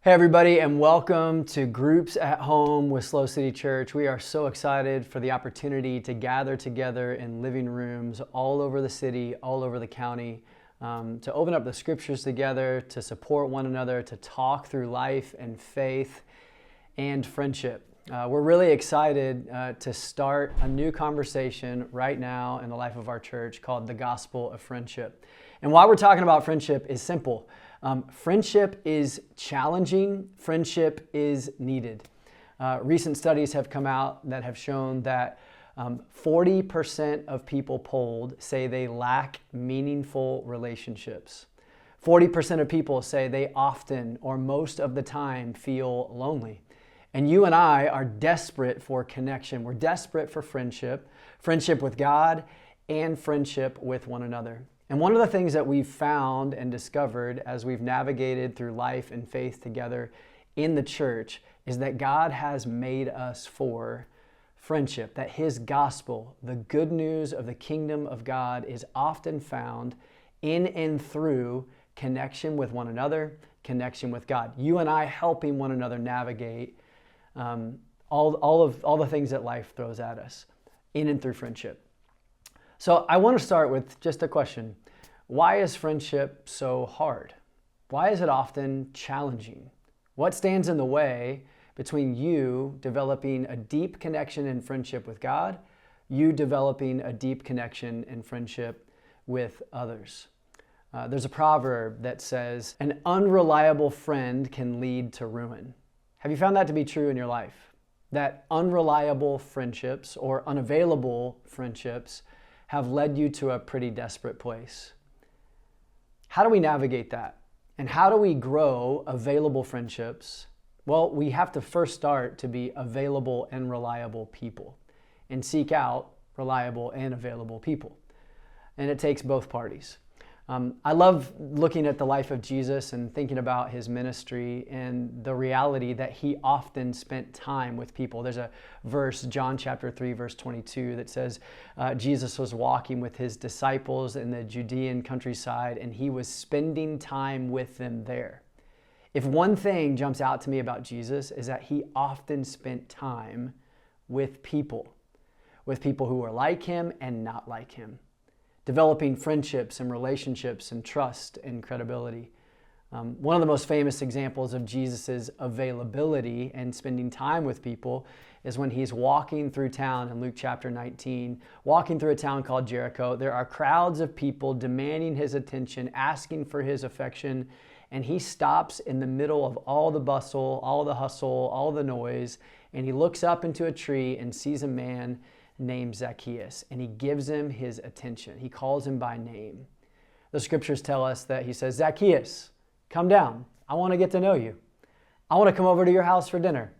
Hey everybody, and welcome to Groups at Home with Slow City Church. We are so excited for the opportunity to gather together in living rooms all over the city, all over the county, to open up the scriptures together, to support one another, to talk through life and faith and friendship. We're really excited to start a new conversation right now in the life of our church called The Gospel of Friendship. And why we're talking about friendship is simple. Friendship is challenging. Friendship is needed. Recent studies have come out that have shown that 40% of people polled say they lack meaningful relationships. 40% of people say they often or most of the time feel lonely. And you and I are desperate for connection. We're desperate for friendship, friendship with God, and friendship with one another. And one of the things that we've found and discovered as we've navigated through life and faith together in the church is that God has made us for friendship, that His gospel, the good news of the kingdom of God, is often found in and through connection with one another, connection with God. You and I helping one another navigate all the things that life throws at us in and through friendship. So I want to start with just a question. Why is friendship so hard? Why is it often challenging? What stands in the way between you developing a deep connection in friendship with God, you developing a deep connection in friendship with others? There's a proverb that says, an unreliable friend can lead to ruin. Have you found that to be true in your life? That unreliable friendships or unavailable friendships have led you to a pretty desperate place. How do we navigate that? And how do we grow available friendships? Well, we have to first start to be available and reliable people and seek out reliable and available people. And it takes both parties. I love looking at the life of Jesus and thinking about His ministry and the reality that He often spent time with people. There's a verse, John chapter 3, verse 22, that says Jesus was walking with His disciples in the Judean countryside and He was spending time with them there. If one thing jumps out to me about Jesus is that He often spent time with people who were like Him and not like Him, developing friendships and relationships and trust and credibility. One of the most famous examples of Jesus' availability and spending time with people is when He's walking through town in Luke chapter 19, walking through a town called Jericho. There are crowds of people demanding His attention, asking for His affection, and He stops in the middle of all the bustle, all the hustle, all the noise, and He looks up into a tree and sees a man named Zacchaeus, and He gives him His attention. He calls him by name. The scriptures tell us that He says, Zacchaeus, come down. I want to get to know you. I want to come over to your house for dinner.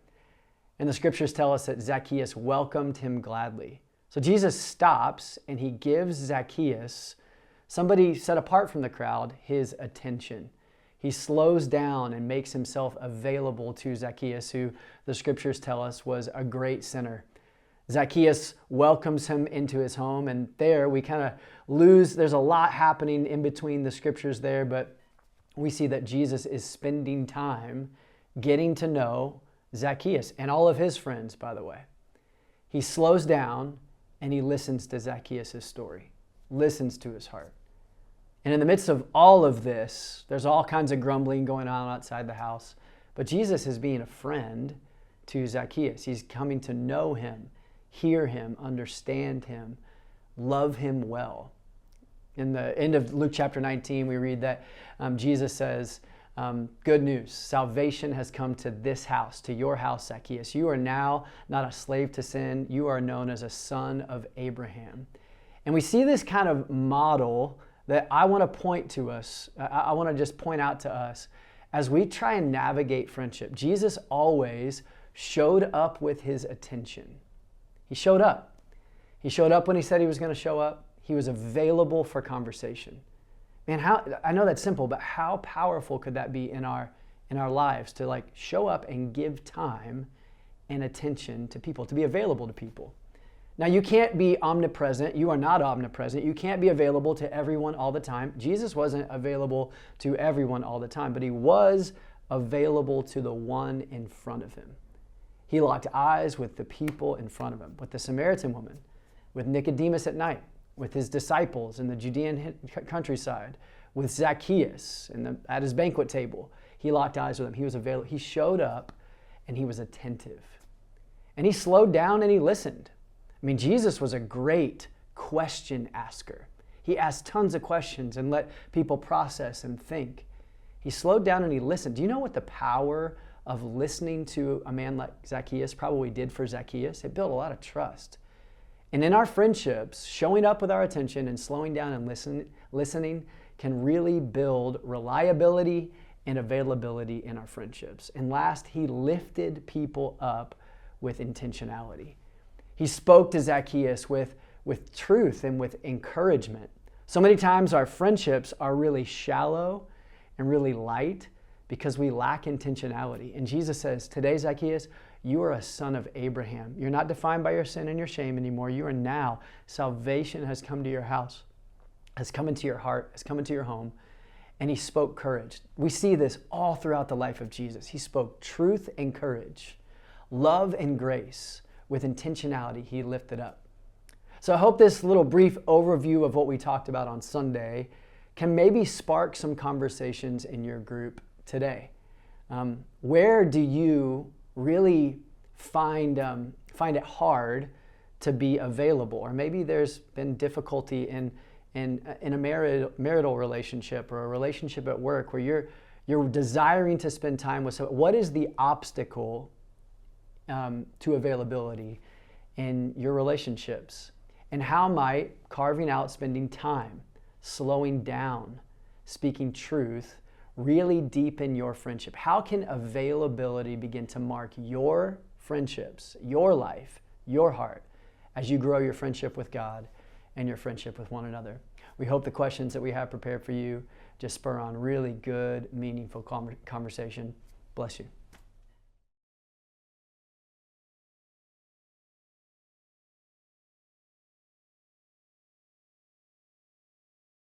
And the scriptures tell us that Zacchaeus welcomed Him gladly. So Jesus stops and He gives Zacchaeus, somebody set apart from the crowd, His attention. He slows down and makes Himself available to Zacchaeus, who the scriptures tell us was a great sinner. Zacchaeus welcomes him into his home, and there we kind of lose, there's a lot happening in between the scriptures there, but we see that Jesus is spending time getting to know Zacchaeus and all of his friends, by the way. He slows down and He listens to Zacchaeus' story, listens to his heart. And in the midst of all of this, there's all kinds of grumbling going on outside the house, but Jesus is being a friend to Zacchaeus. He's coming to know him, hear him, understand him, love him well. In the end of Luke chapter 19, we read that Jesus says, good news, salvation has come to this house, to your house, Zacchaeus. You are now not a slave to sin. You are known as a son of Abraham. And we see this kind of model that I want to point to us. I want to just point out to us as we try and navigate friendship. Jesus always showed up with His attention. He showed up. He showed up when He said He was going to show up. He was available for conversation. Man, I know that's simple, but how powerful could that be in our lives to show up and give time and attention to people, to be available to people? Now, you can't be omnipresent. You are not omnipresent. You can't be available to everyone all the time. Jesus wasn't available to everyone all the time, but He was available to the one in front of him. He locked eyes with the people in front of him, with the Samaritan woman, with Nicodemus at night, with his disciples in the Judean countryside, with Zacchaeus at his banquet table. He locked eyes with him. He was available. He showed up and he was attentive. And he slowed down and he listened. I mean, Jesus was a great question asker. He asked tons of questions and let people process and think. He slowed down and he listened. Do you know what the power of listening to a man like Zacchaeus probably did for Zacchaeus? It built a lot of trust. And in our friendships, showing up with our attention and slowing down and listening can really build reliability and availability in our friendships. And last, he lifted people up with intentionality. He spoke to Zacchaeus with truth and with encouragement. So many times our friendships are really shallow and really light because we lack intentionality. And Jesus says, today, Zacchaeus, you are a son of Abraham. You're not defined by your sin and your shame anymore. You are now. Salvation has come to your house, has come into your heart, has come into your home. And he spoke courage. We see this all throughout the life of Jesus. He spoke truth and courage, love and grace. With intentionality, he lifted up. So I hope this little brief overview of what we talked about on Sunday can maybe spark some conversations in your group today. Where do you really find it hard to be available? Or maybe there's been difficulty in a marital relationship or a relationship at work where you're desiring to spend time with someone. What is the obstacle to availability in your relationships? And how might carving out spending time, slowing down, speaking truth, really deepen your friendship? How can availability begin to mark your friendships, your life, your heart, as you grow your friendship with God and your friendship with one another? We hope the questions that we have prepared for you just spur on really good, meaningful conversation. Bless you.